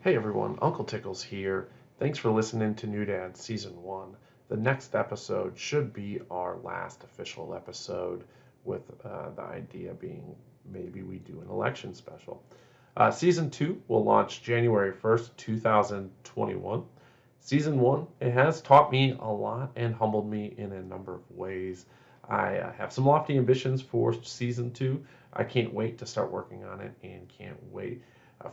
Hey everyone, Uncle Tickles here. Thanks for listening to New Dad Season 1. The next episode should be our last official episode, with the idea being maybe we do an election special. Season 2 will launch January 1st, 2021. Season 1, it has taught me a lot and humbled me in a number of ways. I have some lofty ambitions for Season 2. I can't wait to start working on it and can't wait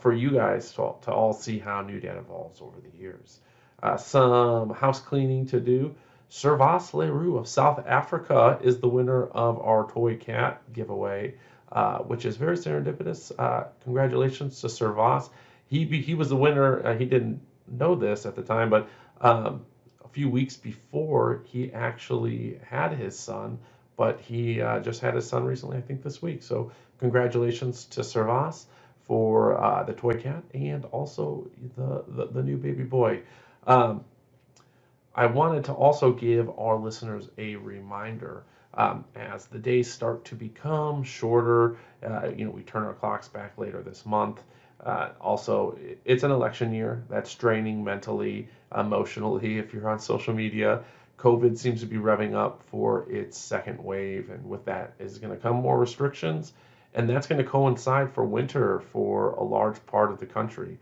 for you guys to all see how New Dad evolves over the years. Some house cleaning to do. Servas Leroux of South Africa is the winner of our toy cat giveaway, which is very serendipitous. Congratulations to Servas. He was the winner. He didn't know this at the time, but a few weeks before he actually had his son, but he just had his son recently, I think this week. So congratulations to Servas for the toy cat and also the new baby boy. Um, I wanted to also give our listeners a reminder as the days start to become shorter. We turn our clocks back later this month. Also, it's an election year. That's draining mentally, emotionally. If you're on social media, COVID seems to be revving up for its second wave, and with that is going to come more restrictions, and that's going to coincide for winter for a large part of the country.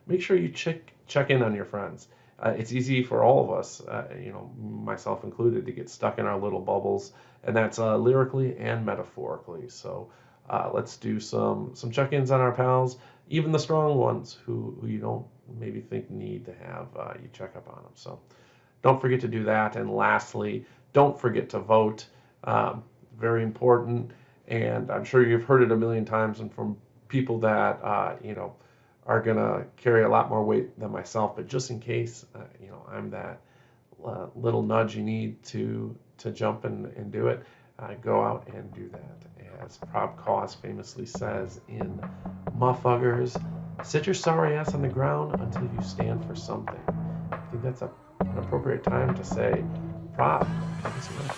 Make sure you check in on your friends. It's easy for all of us, myself included, to get stuck in our little bubbles, and that's lyrically and metaphorically. So let's do some check-ins on our pals, even the strong ones who you don't maybe think need to have you check up on them. So don't forget to do that. And lastly, don't forget to vote. Very important. And I'm sure you've heard it a million times, and from people that are gonna carry a lot more weight than myself. But just in case, I'm that little nudge you need to jump and do it. Go out and do that. As Prob Cause famously says in Muffuggers, sit your sorry ass on the ground until you stand for something. I think that's an appropriate time to say, Prob, take us away.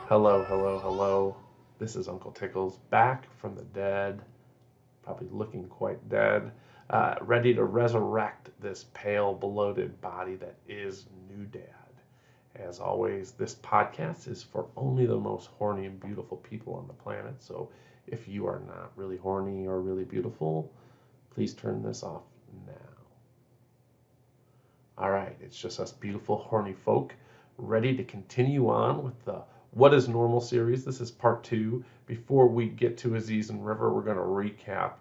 Hello, hello, hello. This is Uncle Tickles back from the dead, probably looking quite dead, ready to resurrect this pale, bloated body that is New Dad. As always, this podcast is for only the most horny and beautiful people on the planet. So if you are not really horny or really beautiful, please turn this off now. All right, it's just us beautiful, horny folk ready to continue on with the What is Normal series. This is part 2. Before we get to Aziz and River, we're going to recap.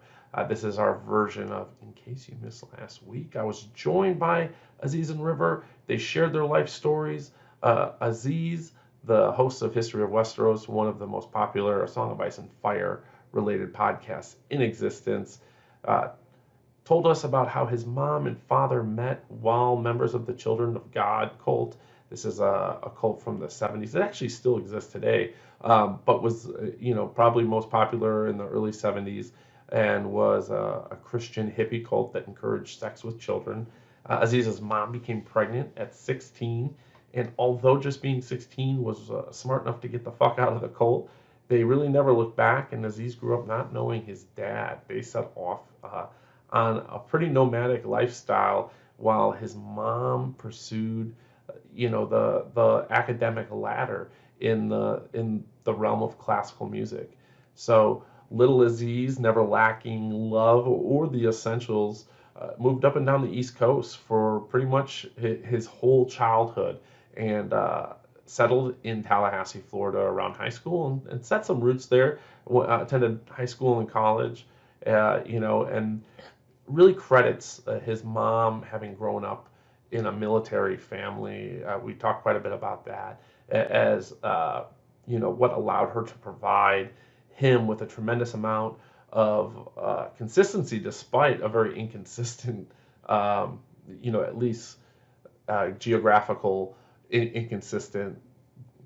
This is our version of In Case You Missed Last Week. I was joined by Aziz and River. They shared their life stories. Aziz, the host of History of Westeros, one of the most popular A Song of Ice and Fire related podcasts in existence, uh, told us about how his mom and father met while members of the Children of God cult. This is a cult from the 70s. It actually still exists today, but was probably most popular in the early 70s, and was a Christian hippie cult that encouraged sex with children. Aziz's mom became pregnant at 16, and although just being 16 was smart enough to get the fuck out of the cult, they really never looked back, and Aziz grew up not knowing his dad. They set off on a pretty nomadic lifestyle while his mom pursued, the academic ladder in the realm of classical music. So little Aziz, never lacking love or the essentials, moved up and down the East Coast for pretty much his whole childhood, and settled in Tallahassee, Florida around high school, and set some roots there. Attended high school and college, and really credits his mom having grown up in a military family. We talked quite a bit about that as what allowed her to provide him with a tremendous amount of consistency despite a very inconsistent, at least geographical inconsistent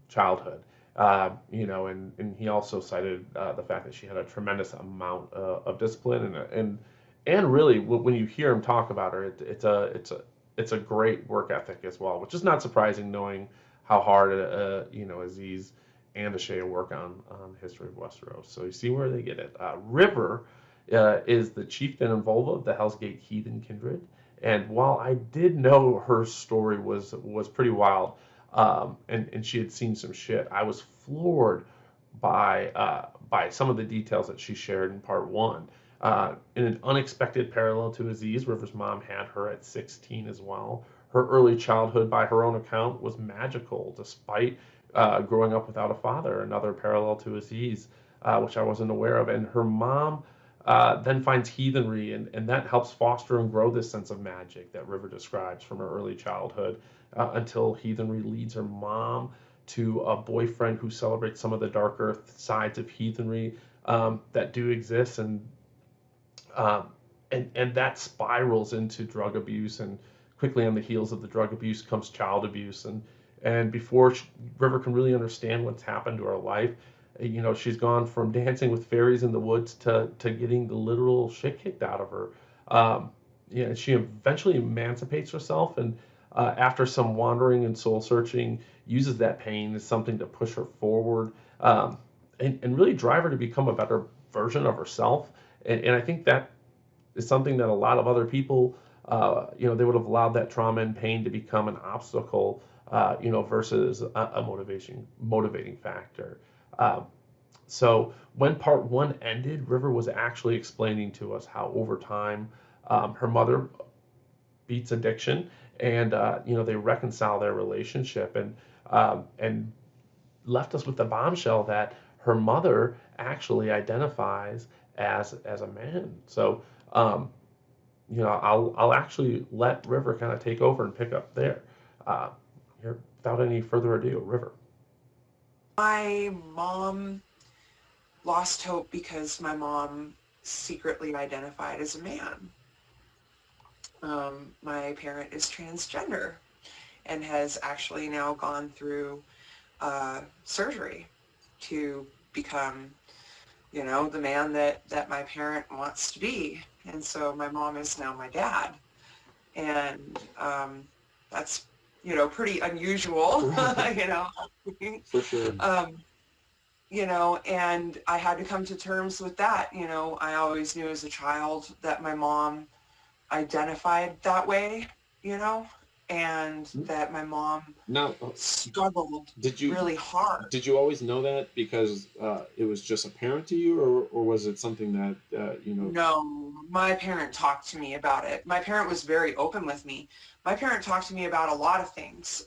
childhood. And he also cited the fact that she had a tremendous amount of discipline and really when you hear him talk about her, it's a great work ethic as well, which is not surprising knowing how hard Aziz and Ashea work on History of Westeros. So you see where they get it. River is the chieftain and Volva of the Hell's Gate heathen kindred. And while I did know her story was pretty wild, and she had seen some shit, I was floored by some of the details that she shared in part one. In an unexpected parallel to Aziz, River's mom had her at 16 as well. Her early childhood, by her own account, was magical, despite growing up without a father. Another parallel to Aziz, which I wasn't aware of. And her mom then finds heathenry, and that helps foster and grow this sense of magic that River describes from her early childhood until heathenry leads her mom to a boyfriend who celebrates some of the darker sides of heathenry that do exist, um, and that spirals into drug abuse, and quickly on the heels of the drug abuse comes child abuse, and before River can really understand what's happened to her life, she's gone from dancing with fairies in the woods to getting the literal shit kicked out of her. She eventually emancipates herself, and after some wandering and soul searching, uses that pain as something to push her forward, and really drive her to become a better version of herself. And I think that is something that a lot of other people, they would have allowed that trauma and pain to become an obstacle, versus a motivating factor. Uh, so when part one ended, River was actually explaining to us how over time her mother beats addiction, and they reconcile their relationship, and left us with the bombshell that her mother actually identifies as a man. So I'll actually let River kind of take over and pick up there. Uh, Here, without any further ado, River. My mom lost hope because my mom secretly identified as a man. My parent is transgender and has actually now gone through surgery to become, the man that my parent wants to be. And so my mom is now my dad. And that's, pretty unusual, you know. For sure. um, and I had to come to terms with that. I always knew as a child that my mom identified that way, you know, and that my mom Now, struggled did you really hard. did you always know that because it was just apparent to you, or was it something that No, my parent talked to me about it. My parent was very open with me. My parent talked to me about a lot of things.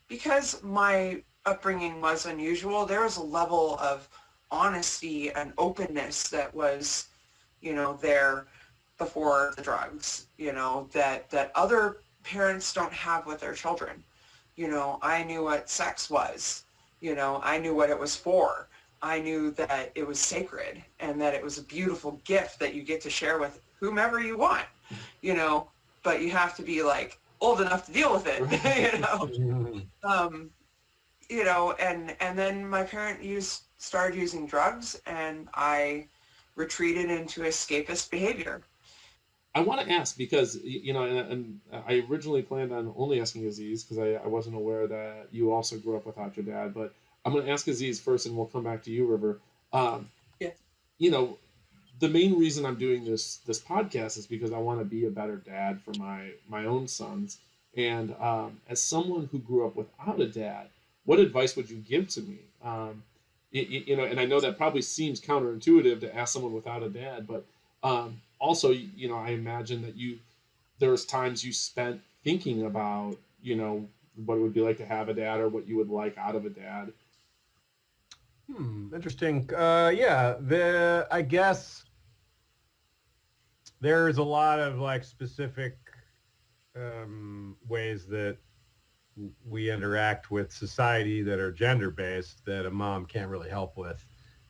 Because my upbringing was unusual, there was a level of honesty and openness that was, there before the drugs, that other parents don't have with their children. I knew what sex was. I knew what it was for. I knew that it was sacred and that it was a beautiful gift that you get to share with whomever you want, you know, but you have to be like old enough to deal with it, you know. Um, and then my parent started using drugs, and I retreated into escapist behavior. I want to ask because and I originally planned on only asking Aziz because I wasn't aware that you also grew up without your dad. But I'm going to ask Aziz first, and we'll come back to you, River. Um, Yeah. you know, the main reason I'm doing this podcast is because I want to be a better dad for my own sons. And as someone who grew up without a dad, what advice would you give to me? And I know that probably seems counterintuitive to ask someone without a dad, but also, I imagine that there's times you spent thinking about, what it would be like to have a dad or what you would like out of a dad. Interesting. Yeah, I guess there's a lot of like specific ways that we interact with society that are gender-based that a mom can't really help with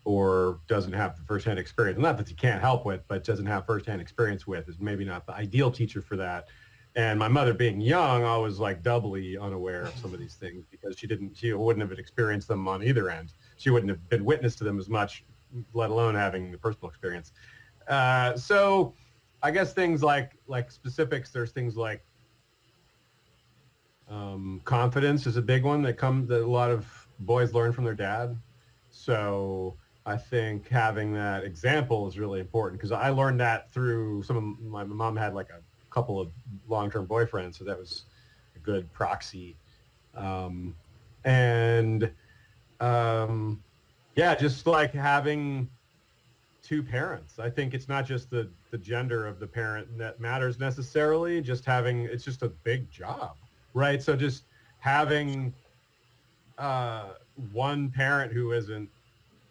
or doesn't have the firsthand experience. Not that she can't help with, but doesn't have firsthand experience with, is maybe not the ideal teacher for that. And my mother being young, I was like doubly unaware of some of these things because she wouldn't have experienced them on either end. She wouldn't have been witness to them as much, let alone having the personal experience. So I guess things like specifics, there's things like confidence is a big one that a lot of boys learn from their dad. So I think having that example is really important because I learned that through my mom had like a couple of long-term boyfriends, so that was a good proxy. Yeah, just like having two parents. I think it's not just the gender of the parent that matters necessarily, it's just a big job, right? So just having one parent who isn't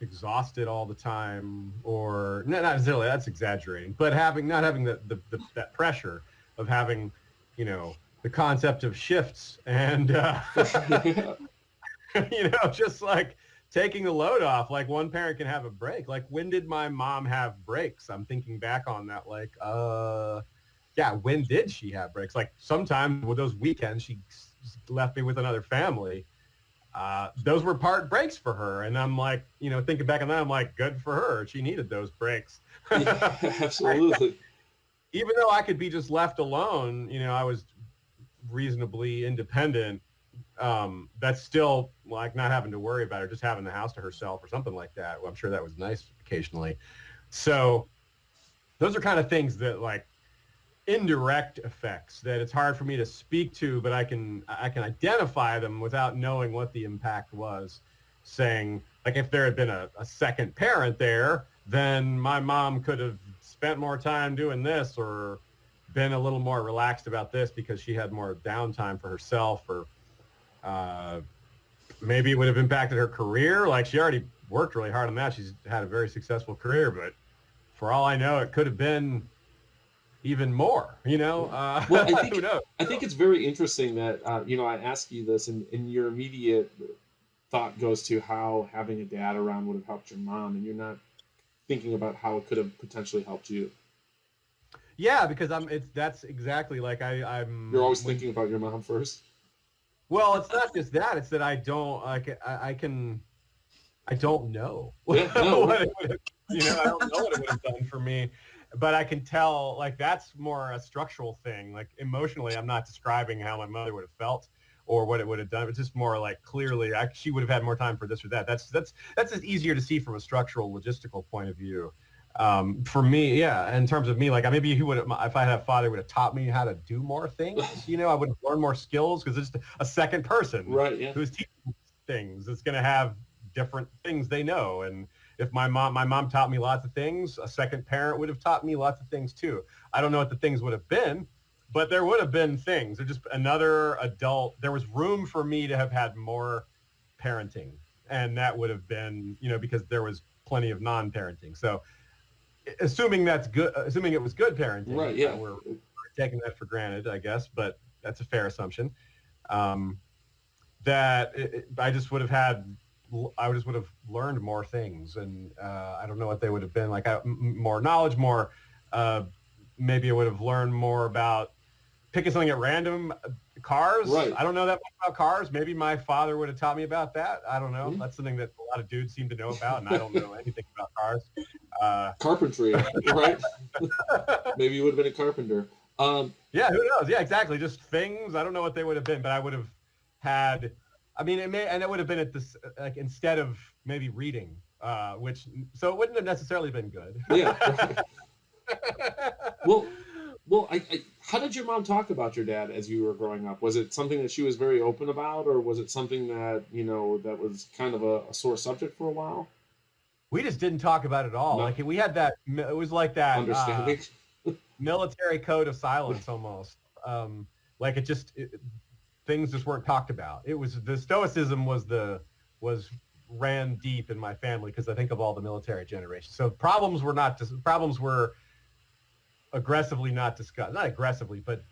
exhausted all the time, or not necessarily, that's exaggerating, but not having that pressure of having, the concept of shifts and just like taking the load off. Like one parent can have a break. Like when did my mom have breaks? I'm thinking back on that. Like, when did she have breaks? Like sometimes with those weekends, she left me with another family. Those were part breaks for her. And I'm like, thinking back on that, I'm like, good for her. She needed those breaks. Yeah, absolutely. Even though I could be just left alone, I was reasonably independent. That's still like not having to worry about her, just having the house to herself or something like that. Well, I'm sure that was nice occasionally. So those are kind of things that like indirect effects that it's hard for me to speak to, but I can identify them without knowing what the impact was. Saying like if there had been a second parent there, then my mom could have spent more time doing this or been a little more relaxed about this because she had more downtime for herself, or maybe it would have impacted her career. Like she already worked really hard on that. She's had a very successful career, but for all I know, it could have been even more, Well, who knows? I think it's very interesting that, I ask you this and your immediate thought goes to how having a dad around would have helped your mom, and you're not thinking about how it could have potentially helped you. Yeah, because that's exactly like I'm. You're always thinking about your mom first. Well, it's not just that; it's that I don't like. I don't know. Yeah, no. What it would have, I don't know what it would have done for me, but I can tell. Like that's more a structural thing. Like emotionally, I'm not describing how my mother would have felt or what it would have done. It's just more like clearly, she would have had more time for this or that. That's just easier to see from a structural, logistical point of view. For me, yeah, in terms of me, like maybe if I had a father, would have taught me how to do more things. I would have learned more skills because it's a second person, Right? Yeah. who's teaching things. It's going to have different things they know. And if my mom taught me lots of things, a second parent would have taught me lots of things too. I don't know what the things would have been, but there would have been things. Or just another adult. There was room for me to have had more parenting, and that would have been, because there was plenty of non-parenting. So. Assuming that's good, assuming it was good parenting, Right? Yeah. We're taking that for granted, I guess, but that's a fair assumption. That I just would have learned more things, and I don't know what they would have been like. More knowledge, more. Maybe I would have learned more about picking something at random. Cars. Right. I don't know that much about cars. Maybe my father would have taught me about that. I don't know. Mm-hmm. That's something that a lot of dudes seem to know about, and I don't know anything about cars. Carpentry, right? Maybe you would have been a carpenter. Yeah, who knows? Yeah, exactly. Just things. I don't know what they would have been, but I would have had. I mean, it would have been at this like instead of maybe reading, so it wouldn't have necessarily been good. Yeah. Well, how did your mom talk about your dad as you were growing up? Was it something that she was very open about, or was it something that that was kind of a sore subject for a while? We just didn't talk about it at all. No. Like we had that. It was like that Understanding. military code of silence almost. Like things just weren't talked about. It was the stoicism ran deep in my family because I think of all the military generations. So problems were aggressively not discussed, not aggressively, but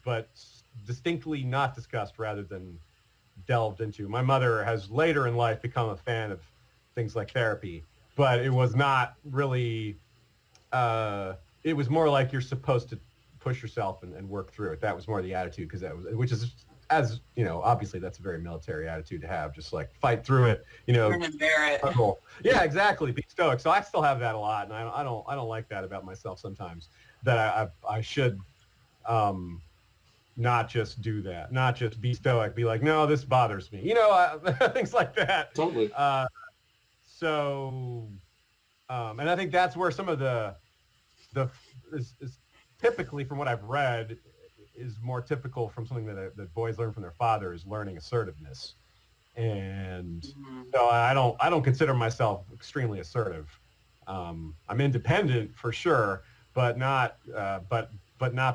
distinctly not discussed rather than delved into. My mother has later in life become a fan of things like therapy, but it was not really, it was more like you're supposed to push yourself and work through it. That was more the attitude, because that was, which is, as you know, obviously that's a very military attitude to have, just like fight through it, you know. Grin and bear it. Yeah, exactly. Be stoic. So I still have that a lot, and I don't like that about myself sometimes. That I should not just do that, not just be stoic, be like, no, this bothers me, you know, things like that. Totally. So, and I think that's where some of the is typically, from what I've read, is more typical from something that boys learn from their father, is learning assertiveness. And so I don't consider myself extremely assertive. I'm independent for sure, but not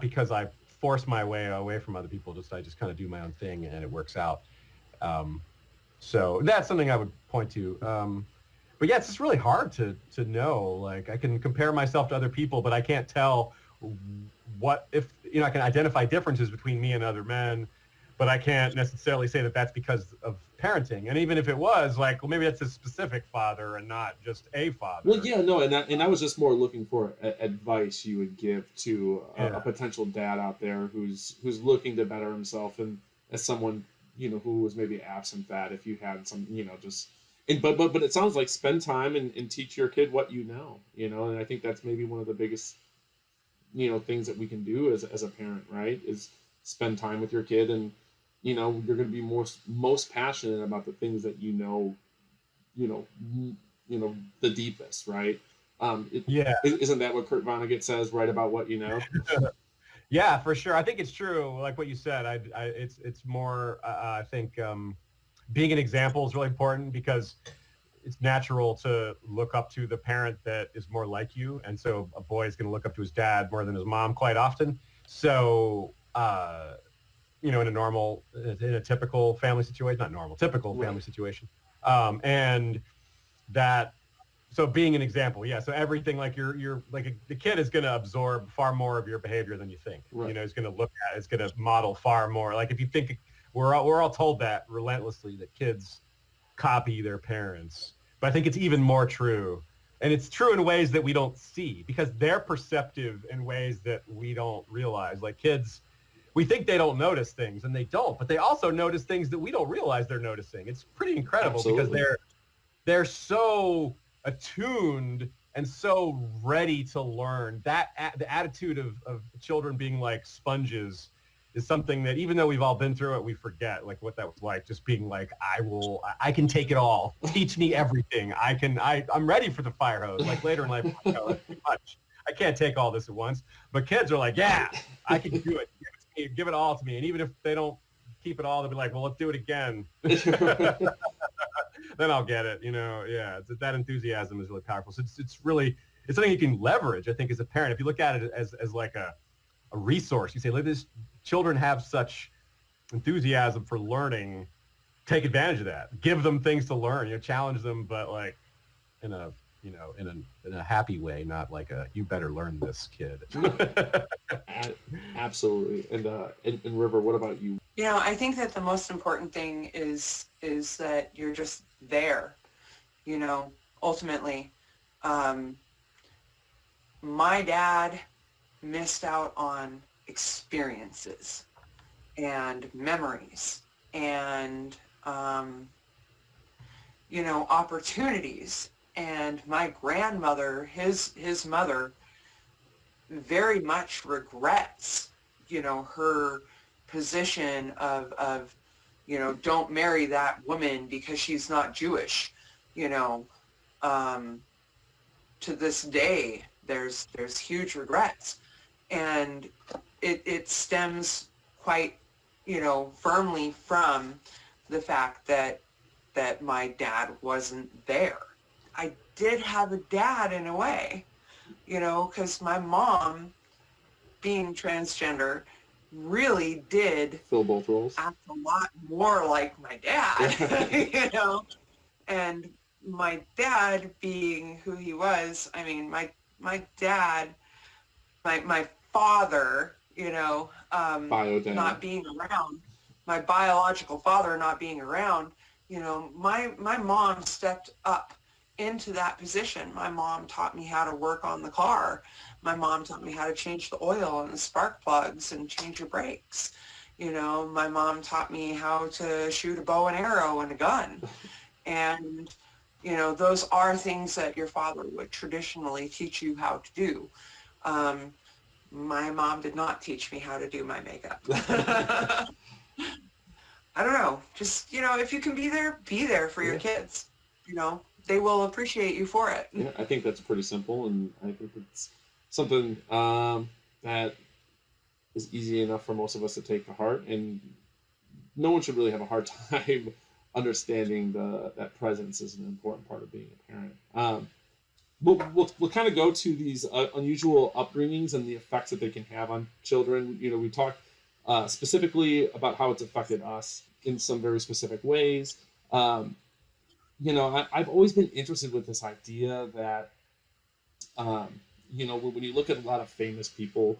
because I force my way away from other people. I just kind of do my own thing and it works out. So that's something I would point to. But yeah, it's just really hard to know. Like, I can compare myself to other people, but I can't tell what, if, you know, I can identify differences between me and other men, but I can't necessarily say that that's because of parenting. And even if it was, like, well, maybe that's a specific father and not just a father. Well, yeah, no, and I was just more looking for advice you would give to a potential dad out there who's looking to better himself, and as someone, you know, who was maybe absent, that if you had some, you know, just, and but it sounds like spend time and teach your kid what you know, and I think that's maybe one of the biggest, you know, things that we can do as a parent, right? Is spend time with your kid, and you're going to be most passionate about the things that the deepest, right? Isn't that what Kurt Vonnegut says? Write about what you know. Yeah, for sure. I think it's true. Like what you said, it's more. I think being an example is really important, because it's natural to look up to the parent that is more like you, and so a boy is going to look up to his dad more than his mom quite often. So, in a typical family situation, not normal, typical family situation, and that. So being an example, yeah. So everything, like you're like the kid is going to absorb far more of your behavior than you think. Right. He's going to look at, it's going to model far more. Like if you think we're all told that relentlessly, that kids copy their parents, but I think it's even more true, and it's true in ways that we don't see, because they're perceptive in ways that we don't realize. Like kids, we think they don't notice things, and they don't, but they also notice things that we don't realize they're noticing. It's pretty incredible. Absolutely. Because they're so attuned and so ready to learn. That the attitude of children being like sponges is something that, even though we've all been through it, we forget like what that was like. Just being like, I can take it all. Teach me everything. I'm ready for the fire hose. Like later in life, that's too much. I can't take all this at once. But kids are like, yeah, I can do it. Give it to me. Give it all to me. And even if they don't keep it all, they'll be like, well, let's do it again. Then I'll get it, yeah. That enthusiasm is really powerful. So it's something you can leverage, I think, as a parent. If you look at it as like a resource, you say, look, these children have such enthusiasm for learning. Take advantage of that. Give them things to learn. Challenge them, but like in a happy way, not like you better learn this, kid. Absolutely. And River, what about you? I think that the most important thing is that you're just there, ultimately. My dad missed out on experiences and memories and, opportunities. And my grandmother, his mother, very much regrets, her position of don't marry that woman because she's not Jewish. To this day, there's huge regrets, and it stems quite, firmly from the fact that my dad wasn't there. I did have a dad in a way, because my mom, being transgender, really did fill both roles, act a lot more like my dad, and my dad being who he was. I mean, my dad, my father, Bio dad. not being around, my biological father not being around, my mom stepped up into that position. My mom taught me how to work on the car. My mom taught me how to change the oil and the spark plugs and change your brakes. My mom taught me how to shoot a bow and arrow and a gun. And, those are things that your father would traditionally teach you how to do. My mom did not teach me how to do my makeup. I don't know. Just, if you can be there for your kids. They will appreciate you for it. Yeah, I think that's pretty simple, and I think it's something that is easy enough for most of us to take to heart, and no one should really have a hard time understanding that presence is an important part of being a parent. We'll kind of go to these unusual upbringings and the effects that they can have on children. We talked specifically about how it's affected us in some very specific ways. I've always been interested with this idea that, when you look at a lot of famous people,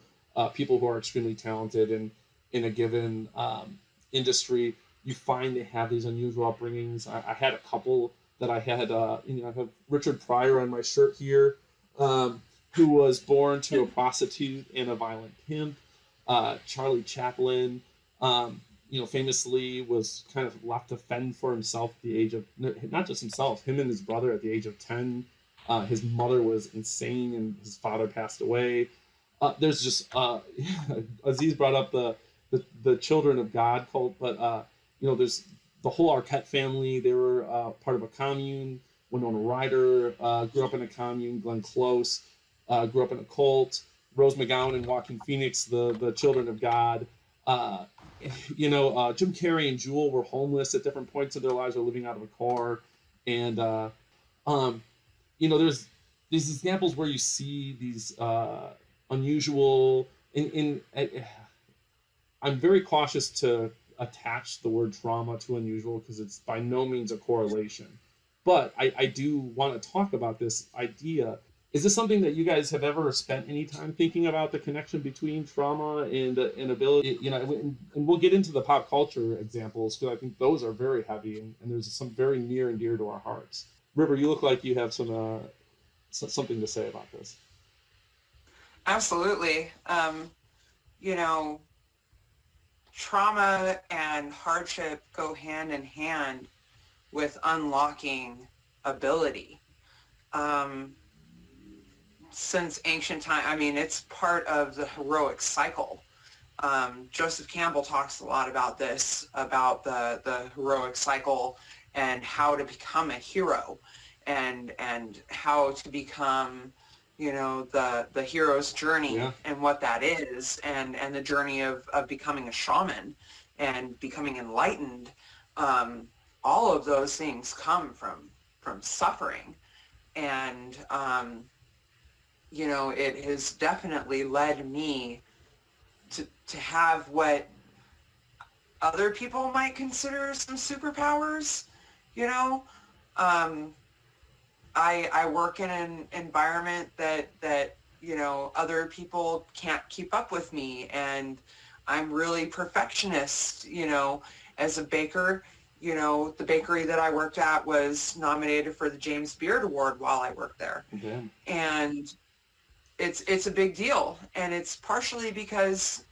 people who are extremely talented in a given industry, you find they have these unusual upbringings. I had a couple that I had, I have Richard Pryor on my shirt here, who was born to a prostitute and a violent pimp. Charlie Chaplin, famously was kind of left to fend for himself at the age of, not just himself, him and his brother at the age of 10. His mother was insane and his father passed away. There's just, Aziz brought up the Children of God cult, but, there's the whole Arquette family. They were part of a commune. Winona Ryder grew up in a commune. Glenn Close grew up in a cult. Rose McGowan and Joaquin Phoenix, the Children of God. Jim Carrey and Jewel were homeless at different points of their lives, or living out of a car. And, there's these examples where you see these unusual, I'm very cautious to attach the word trauma to unusual because it's by no means a correlation. But I do want to talk about this idea. Is this something that you guys have ever spent any time thinking about, the connection between trauma and ability? And we'll get into the pop culture examples because I think those are very heavy and there's some very near and dear to our hearts. River, you look like you have some something to say about this. Absolutely. Trauma and hardship go hand in hand with unlocking ability. Since ancient time, it's part of the heroic cycle. Joseph Campbell talks a lot about this, about the heroic cycle and how to become a hero and how to become, the hero's journey. Yeah. And what that is, and the journey of becoming a shaman and becoming enlightened. All of those things come from suffering. And, it has definitely led me to have what other people might consider some superpowers. I work in an environment that other people can't keep up with me, and I'm really perfectionist. As a baker, the bakery that I worked at was nominated for the James Beard Award while I worked there. Okay. And it's a big deal, and it's partially because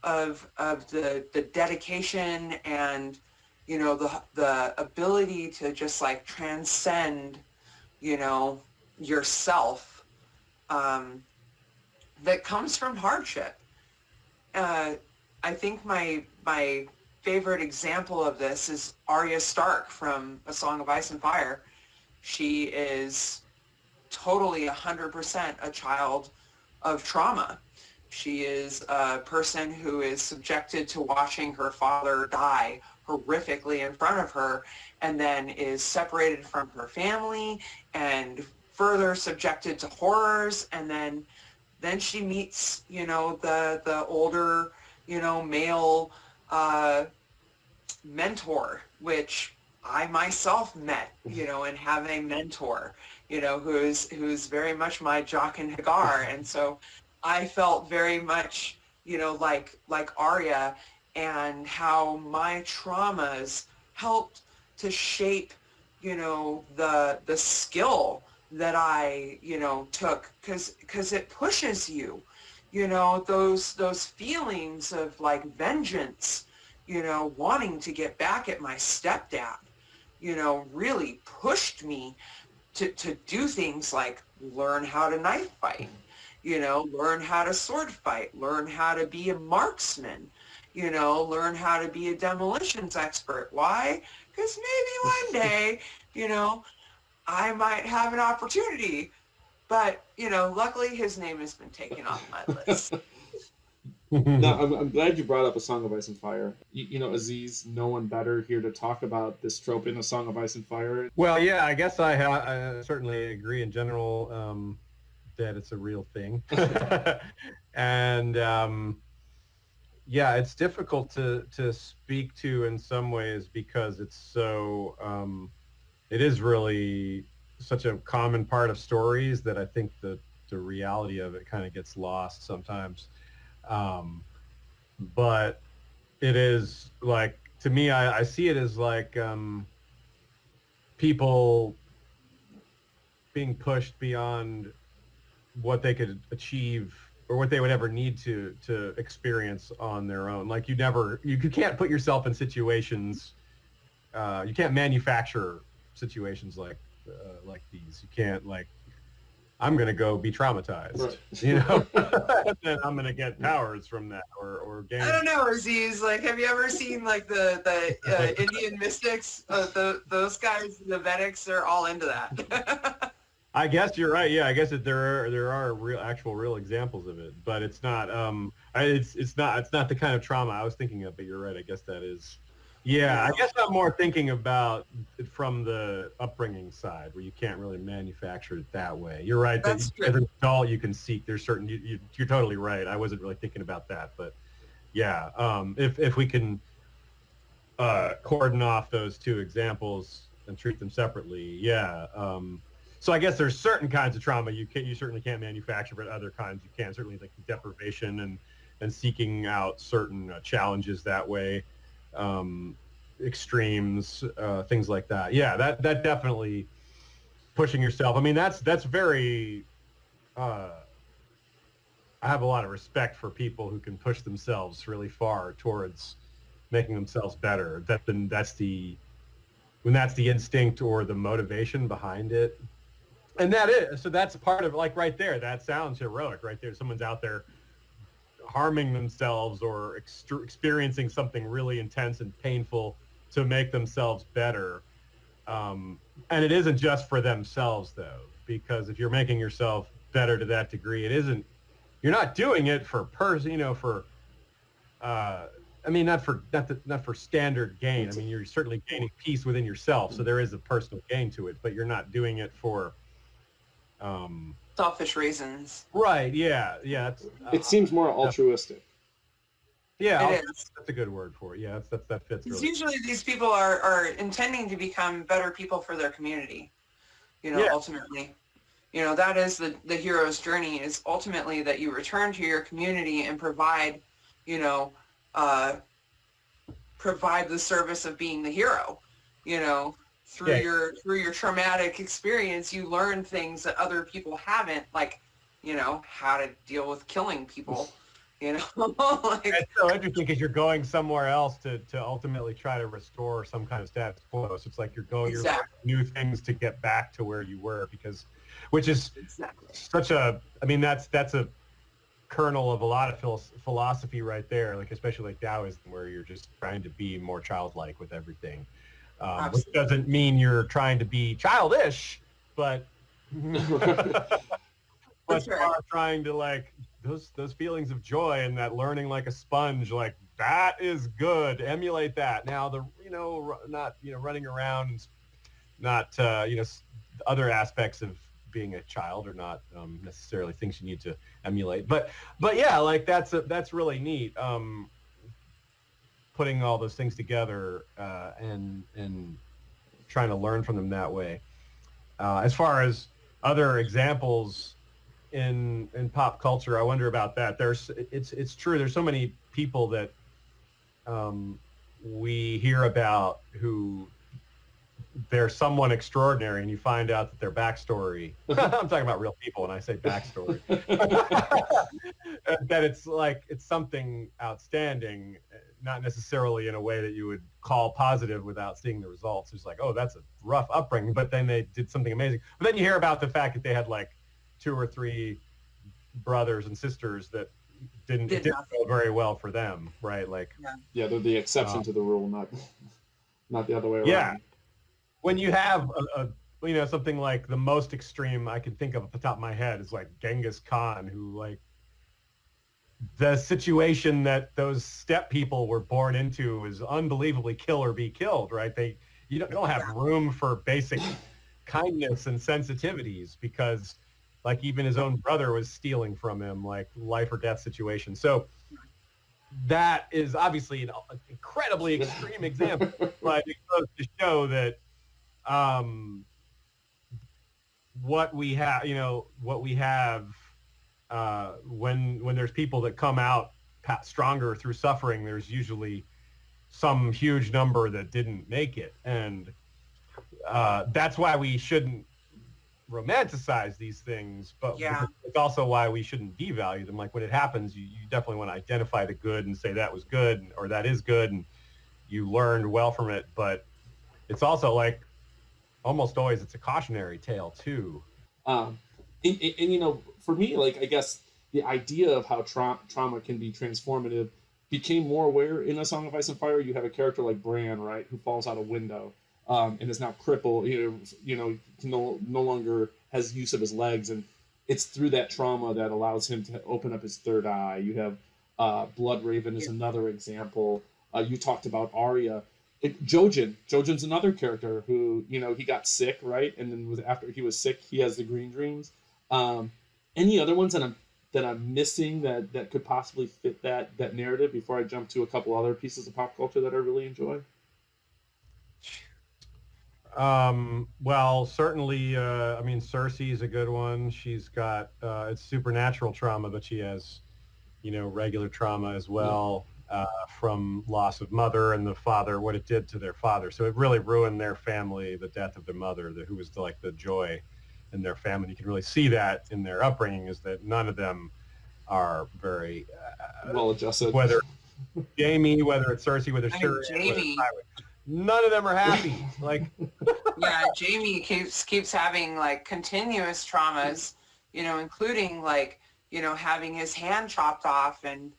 of the dedication and the ability to just like transcend yourself that comes from hardship. I think my favorite example of this is Arya Stark from A Song of Ice and Fire. She is totally 100% a child of trauma. She is a person who is subjected to watching her father die horrifically in front of her, and then is separated from her family and further subjected to horrors. And then she meets, the older, male mentor, which I myself met, and have a mentor, who's very much my Jaqen H'ghar. And so I felt very much, like Arya, and how my traumas helped to shape, the skill that I, took, because it pushes you, those feelings of like vengeance, wanting to get back at my stepdad, really pushed me to do things like learn how to knife fight, learn how to sword fight, learn how to be a marksman, learn how to be a demolitions expert. Why? Because maybe one day, I might have an opportunity. But, luckily his name has been taken off my list. No, I'm glad you brought up A Song of Ice and Fire. Aziz, no one better here to talk about this trope in A Song of Ice and Fire. Well, yeah, I guess I certainly agree in general that it's a real thing. And yeah, it's difficult to speak to in some ways because it's so, it is really such a common part of stories that I think the reality of it kind of gets lost sometimes. But it is like, to me, I see it as like people being pushed beyond what they could achieve or what they would ever need to experience on their own. Like you can't put yourself in situations, you can't manufacture situations like these. You can't like, I'm going to go be traumatized, Right. and then I'm going to get powers from that or gain. I don't know, Aziz. Like, have you ever seen like the Indian mystics? Those guys, the Vedics, are all into that. I guess you're right. Yeah, I guess that there are real examples of it, but it's not it's not the kind of trauma I was thinking of. But you're right. I guess that is. Yeah, I guess I'm more thinking about it from the upbringing side, where you can't really manufacture it that way. You're right. That's true. As an adult, you can seek. There's certain. You're totally right. I wasn't really thinking about that, but yeah, if we can cordon off those two examples and treat them separately, yeah. So I guess there's certain kinds of trauma you certainly can't manufacture, but other kinds you can. Certainly, like deprivation and seeking out certain challenges that way. Extremes, things like that. Yeah, that definitely pushing yourself. I mean, that's very. I have a lot of respect for people who can push themselves really far towards making themselves better. That's the instinct or the motivation behind it, and that's part of, like, right there. That sounds heroic, right there. Someone's out there harming themselves or experiencing something really intense and painful to make themselves better. And it isn't just for themselves, though, because if you're making yourself better to that degree, you're not doing it for not for standard gain. I mean, you're certainly gaining peace within yourself, so there is a personal gain to it, but you're not doing it for Selfish reasons. right. Yeah. It seems more altruistic. Yeah, It is. that's a good word for it. Yeah, that fits Because really. usually these people are intending to become better people for their community. Yeah. Ultimately, that is the hero's journey, is ultimately that you return to your community and provide the service of being the hero. Through your traumatic experience, you learn things that other people haven't, like, how to deal with killing people. Like, It's so interesting because you're going somewhere else to ultimately try to restore some kind of status quo. So it's like you're learning new things to get back to where you were, which is such a, I mean, that's a kernel of a lot of philosophy right there, like especially like Taoism, where you're just trying to be more childlike with everything, which doesn't mean you're trying to be childish, but but you are trying to, like, those feelings of joy and that learning like a sponge, like, that is good. Emulate that. Now not running around and not other aspects of being a child are not necessarily things you need to emulate. But yeah, like that's really neat. Putting all those things together and trying to learn from them that way. As far as other examples, in pop culture. I wonder about that. It's true. There's so many people that we hear about who they're someone extraordinary, and you find out that their backstory. I'm talking about real people when I say backstory. That it's something outstanding, not necessarily in a way that you would call positive without seeing the results. It's like, oh, that's a rough upbringing, but then they did something amazing. But then you hear about the fact that they had like 2 or 3 brothers and sisters that didn't go very well for them, right? Like, yeah, they're the exception to the rule, not the other way around. Yeah, when you have something like the most extreme I can think of at the top of my head is like Genghis Khan, who like the situation that those steppe people were born into is unbelievably kill or be killed, right? You don't have room for basic kindness and sensitivities because like even his own brother was stealing from him, like life or death situation. So that is obviously an incredibly extreme example, but it goes to show that what we have when there's people that come out stronger through suffering, there's usually some huge number that didn't make it, and that's why we shouldn't romanticize these things, but it's also why we shouldn't devalue them. Like when it happens, you definitely want to identify the good and say that was good or that is good and you learned well from it, but it's also like almost always it's a cautionary tale too. And for me, like I guess the idea of how trauma can be transformative became more aware in A Song of Ice and Fire. You have a character like Bran, right, who falls out a window and is now crippled. No longer has use of his legs, and it's through that trauma that allows him to open up his third eye. You have Blood Raven is another example. You talked about Arya. Jojen's another character who, he got sick, right? And then after he was sick, he has the green dreams. Any other ones that I'm missing that could possibly fit that narrative before I jump to a couple other pieces of pop culture that I really enjoy? Well, certainly, Cersei is a good one. She's got, it's supernatural trauma, but she has, regular trauma as well. From loss of mother and the father, what it did to their father. So it really ruined their family, the death of their mother, who was like the joy in their family. You can really see that in their upbringing, is that none of them are very well adjusted. Whether Jaime, whether it's Cersei, whether it's Jaime, none of them are happy. Like, yeah, Jaime keeps having like continuous traumas, including like, having his hand chopped off and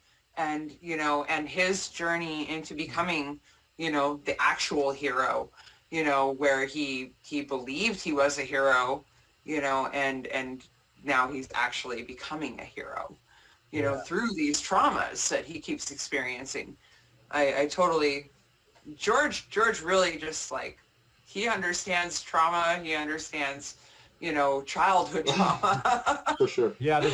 his journey into becoming, the actual hero, where he believed he was a hero, and now he's actually becoming a hero, through these traumas that he keeps experiencing. I totally, George really just like, he understands trauma. He understands, childhood trauma. For sure. Yeah. The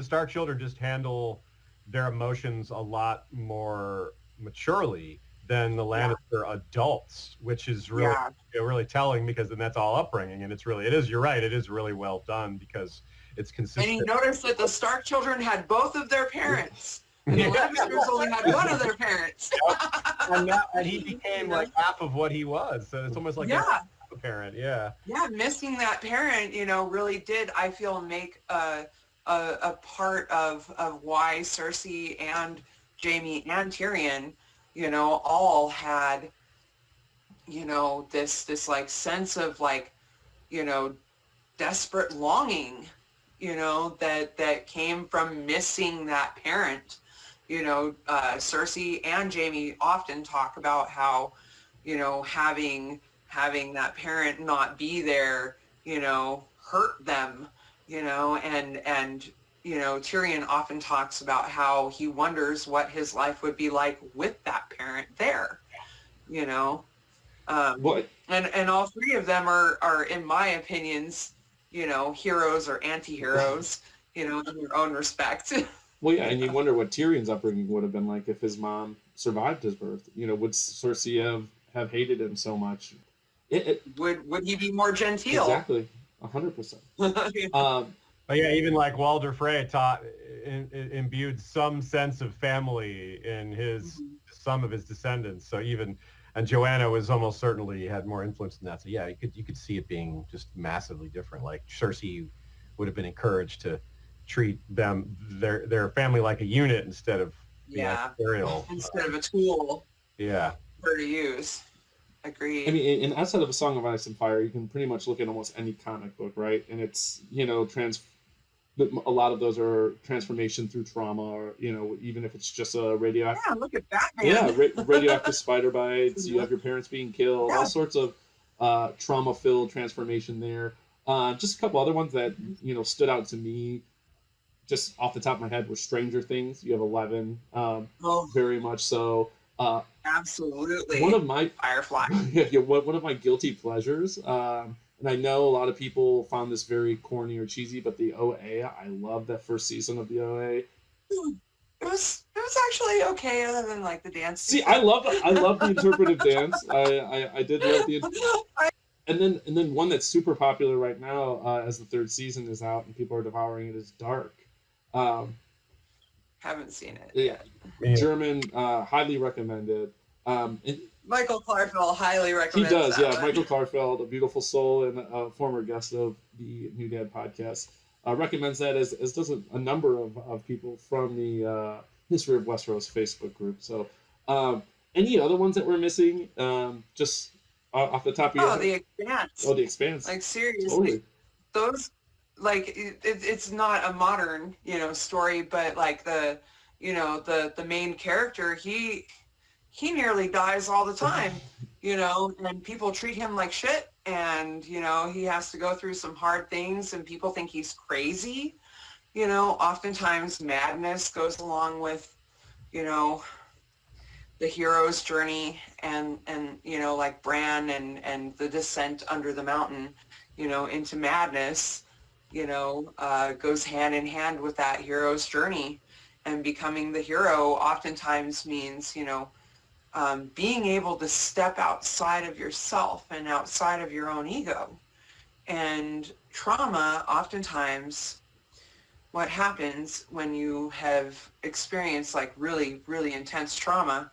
Stark children just handle their emotions a lot more maturely than the Lannister adults, which is really really telling, because then that's all upbringing, and you're right, it is really well done because it's consistent. And you notice that the Stark children had both of their parents. The Lannisters only had one of their parents. and he became like half of what he was, so it's almost like a parent. Yeah, missing that parent, really did, I feel, make a part of why Cersei and Jaime and Tyrion, all had, this like sense of like, desperate longing, that came from missing that parent. Cersei and Jaime often talk about how, having that parent not be there, hurt them. And Tyrion often talks about how he wonders what his life would be like with that parent there, and all three of them are in my opinions, heroes or anti-heroes, in their own respect. Well, yeah, and you wonder what Tyrion's upbringing would have been like if his mom survived his birth. Would Cersei have hated him so much? Would he be more genteel? Exactly. 100%. But yeah, even like Walder Frey taught imbued some sense of family in his some of his descendants. So even and Joanna was almost certainly had more influence than that. So yeah, you could see it being just massively different. Like Cersei would have been encouraged to treat them their family like a unit instead of being Yeah. adversarial. Instead of a tool Yeah. for her to use. Agreed. I mean, and outside of A Song of Ice and Fire, you can pretty much look at almost any comic book, right? And it's, you know, a lot of those are transformation through trauma, or, you know, even if it's just a radioactive. Yeah, look at Batman. Yeah, radioactive spider bites. You have your parents being killed. Yeah. All sorts of trauma-filled transformation there. Just a couple other ones that, you know, stood out to me, just off the top of my head, were Stranger Things. You have 11, very much so. Absolutely. One of my Firefly. yeah, one of my guilty pleasures. And I know a lot of people found this very corny or cheesy, but the OA, I love that first season of the OA. It was actually okay, other than like the dance. See, I love the interpretive dance. I did love the. And then one that's super popular right now, as the third season is out and people are devouring it, is Dark. Haven't seen it yet. German, highly recommended. Michael Clarfeld highly recommends. He does, that yeah. one. Michael Clarfeld, a beautiful soul and a former guest of the New Dad podcast, recommends that, as does a number of people from the History of Westeros Facebook group. So, any other ones that we're missing? Just off the top of your head? The Expanse. Oh, The Expanse. Like seriously, Totally. those like it's not a modern story, but like the main character, he nearly dies all the time, and people treat him like shit, and he has to go through some hard things, and people think he's crazy. Oftentimes madness goes along with the hero's journey, and like Bran and the descent under the mountain into madness goes hand in hand with that hero's journey. And becoming the hero oftentimes means being able to step outside of yourself and outside of your own ego. And trauma, oftentimes what happens when you have experienced like really, really intense trauma,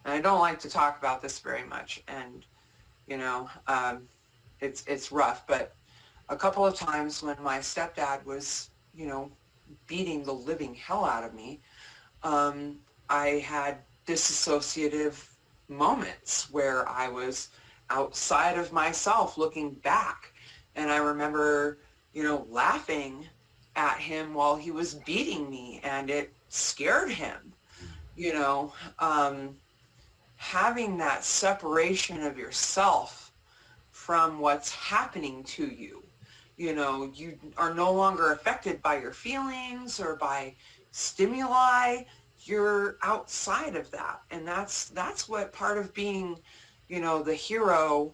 and I don't like to talk about this very much, and it's rough, but a couple of times when my stepdad was beating the living hell out of me, I had disassociative moments where I was outside of myself looking back, and I remember laughing at him while he was beating me, and it scared him. Having that separation of yourself from what's happening to you. You are no longer affected by your feelings or by stimuli. You're outside of that. And that's what part of being, the hero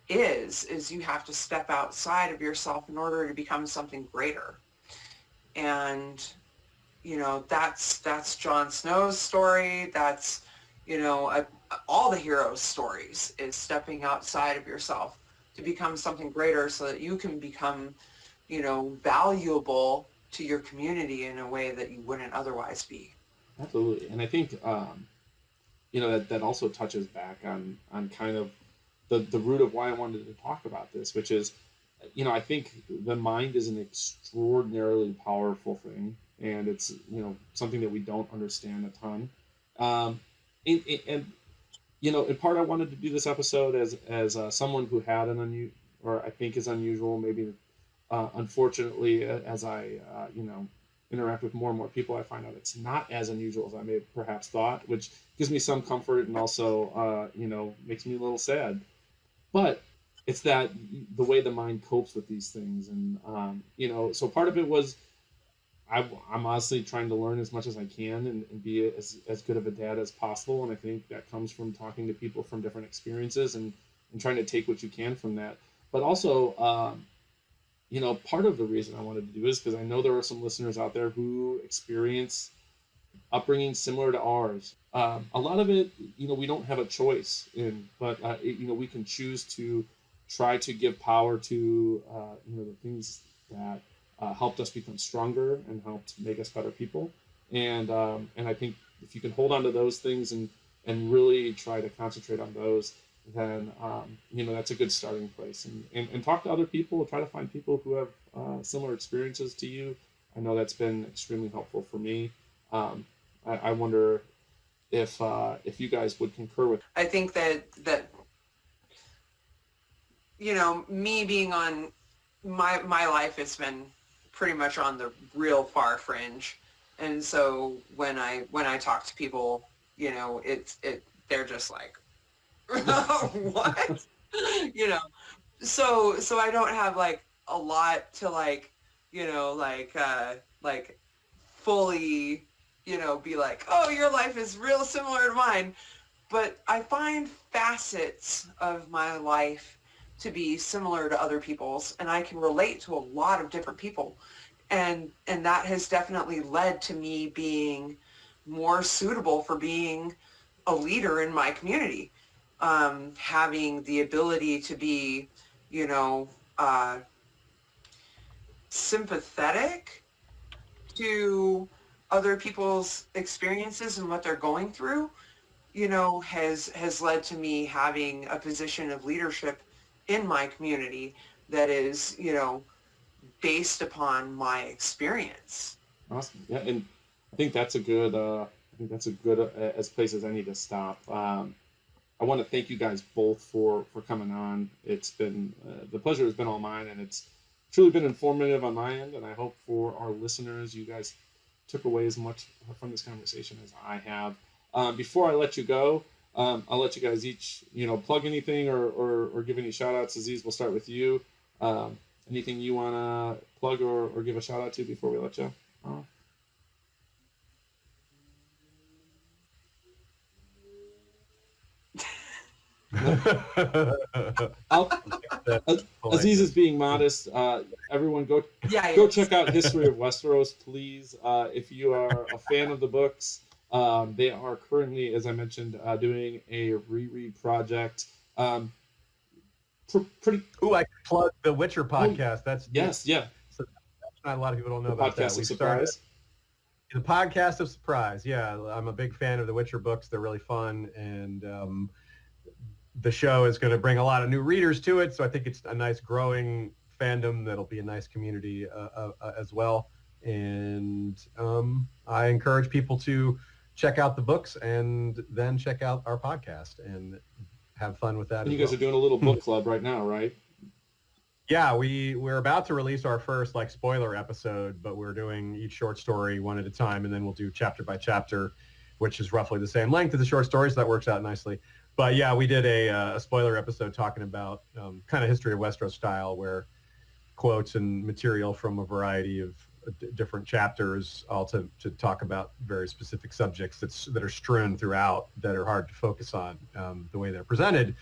is you have to step outside of yourself in order to become something greater. And, that's Jon Snow's story. That's, all the heroes' stories is stepping outside of yourself to become something greater, so that you can become, valuable to your community in a way that you wouldn't otherwise be. Absolutely. And I think, that also touches back on kind of the root of why I wanted to talk about this, which is, I think the mind is an extraordinarily powerful thing, and it's, something that we don't understand a ton. In part, I wanted to do this episode as someone who had or I think is unusual, maybe, unfortunately, as I, interact with more and more people, I find out it's not as unusual as I may have perhaps thought, which gives me some comfort and also, makes me a little sad. But it's that the way the mind copes with these things. And, so part of it was, I'm honestly trying to learn as much as I can and be as good of a dad as possible. And I think that comes from talking to people from different experiences and trying to take what you can from that. But also, part of the reason I wanted to do this, because I know there are some listeners out there who experience upbringing similar to ours. A lot of it, we don't have a choice in, but, we can choose to try to give power to, the things that helped us become stronger and helped make us better people. And I think if you can hold on to those things and really try to concentrate on those, then that's a good starting place. And talk to other people. Try to find people who have similar experiences to you. I know that's been extremely helpful for me. I wonder if you guys would concur with. I think that me being on my life has been pretty much on the real far fringe, and so when I talk to people, they're just like, what? So I don't have like a lot to like fully be like, oh, your life is real similar to mine. But I find facets of my life to be similar to other people's, and I can relate to a lot of different people. And that has definitely led to me being more suitable for being a leader in my community. Having the ability to be, sympathetic to other people's experiences and what they're going through, has led to me having a position of leadership in my community that is, based upon my experience. Awesome. Yeah, and I think that's a good as place as any to stop. I want to thank you guys both for coming on. It's been the pleasure has been all mine, and it's truly been informative on my end. And I hope for our listeners, you guys took away as much from this conversation as I have. Before I let you go, I'll let you guys each plug anything or give any shout outs. Aziz, we'll start with you. Anything you want to plug or give a shout out to before we let you off? Aziz is being modest. Everyone go check out History of Westeros, please. If you are a fan of the books, they are currently, as I mentioned, doing a reread project. Pretty. Ooh, I plug the Witcher podcast. So not a lot of people don't know about that. We started the podcast of surprise. Yeah, I'm a big fan of the Witcher books. They're really fun, and the show is going to bring a lot of new readers to it. So I think it's a nice growing fandom that'll be a nice community as well. And I encourage people to check out the books and then check out our podcast and have fun with that. And you guys are doing a little book club right now, right? Yeah, we're about to release our first spoiler episode, but we're doing each short story one at a time, and then we'll do chapter by chapter, which is roughly the same length as the short story, so that works out nicely. But yeah, we did a spoiler episode talking about kind of History of Westeros style, where quotes and material from a variety of different chapters, all to talk about very specific subjects that are strewn throughout, that are hard to focus on the way they're presented.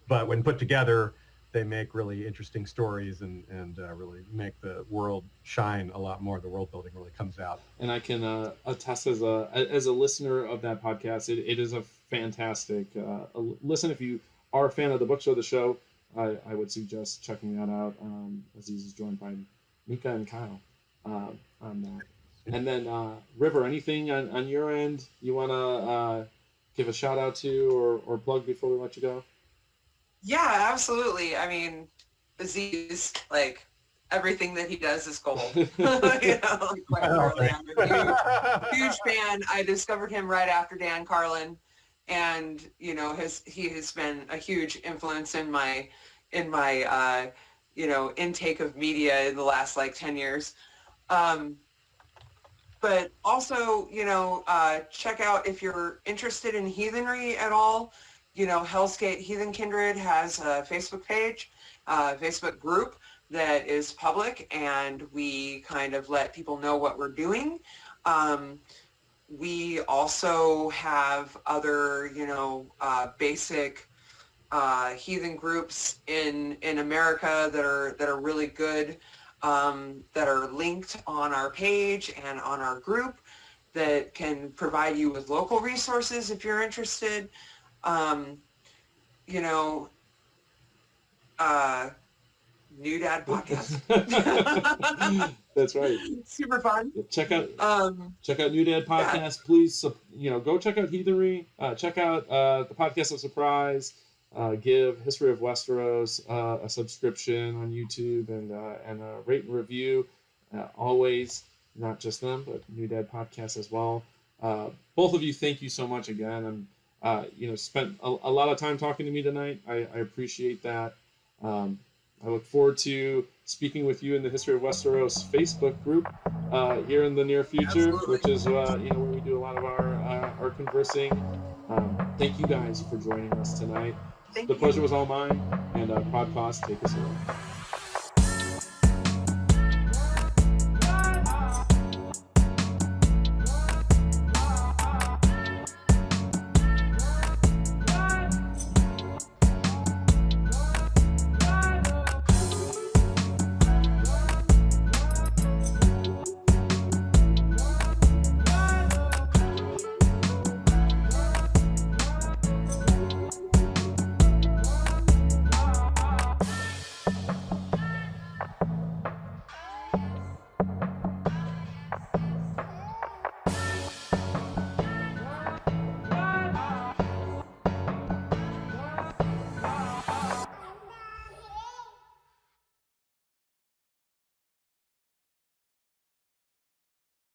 But when put together, they make really interesting stories and really make the world shine a lot more. The world building really comes out. And I can attest as a listener of that podcast, it is a fantastic listen. If you are a fan of the books or the show, I would suggest checking that out. Aziz is joined by Mika and Kyle on that. And then River, anything on your end you want to give a shout out to or plug before we let you go? Yeah, absolutely. I mean, Aziz, everything that he does is gold. Quite literally. I'm a huge fan. I discovered him right after Dan Carlin, and he has been a huge influence in my intake of media in the last 10 years. But also, check out, if you're interested in heathenry at all, Hell's Gate Heathen Kindred has a Facebook page, Facebook group that is public, and we kind of let people know what we're doing. We also have other, basic heathen groups in America that are really good, that are linked on our page and on our group, that can provide you with local resources if you're interested. New Dad Podcast. That's right. Super fun. Check out Um, New Dad podcast. yeah. Please, go check out Heathenry. Check out the podcast of Surprise. Give History of Westeros a subscription on YouTube and a rate and review. Always, not just them, but New Dad podcast as well. Both of you, thank you so much again, and spent a lot of time talking to me tonight. I appreciate that. I look forward to speaking with you in the History of Westeros Facebook group here in the near future, Absolutely. which is where we do a lot of our conversing. Thank you guys for joining us tonight. Thank The you. pleasure was all mine, and Podcast, take us away.